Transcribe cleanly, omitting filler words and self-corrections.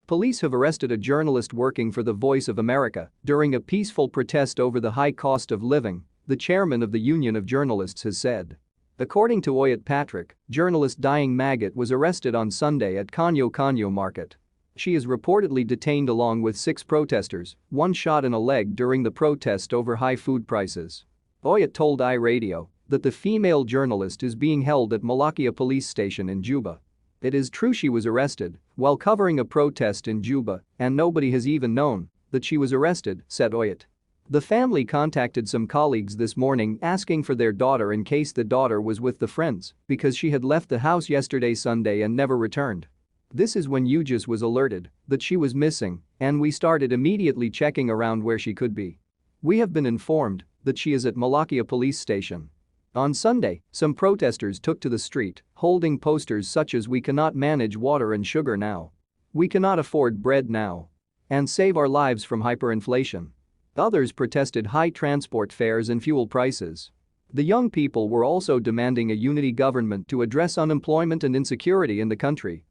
Police have arrested a journalist working for the Voice of America during a peaceful protest over the high cost of living, the chairman of the Union of Journalists has said. According to Oyet Patrick, journalist Dying Maggot was arrested on Sunday at Kanyo Kanyo Market. She is reportedly detained along with 6 protesters, one shot in a leg during the protest over high food prices. Oyet told iRadio that the female journalist is being held at Malakia police station in Juba. It is true she was arrested while covering a protest in Juba, and nobody has even known that she was arrested, said Oyet. The family contacted some colleagues this morning asking for their daughter in case the daughter was with the friends because she had left the house yesterday Sunday and never returned. This is when UJIS was alerted that she was missing, and we started immediately checking around where she could be. We have been informed that she is at Malakia police station. On Sunday, some protesters took to the street, holding posters such as "We cannot manage water and sugar now," "We cannot afford bread now," and "Save our lives from hyperinflation." Others protested high transport fares and fuel prices. The young people were also demanding a unity government to address unemployment and insecurity in the country.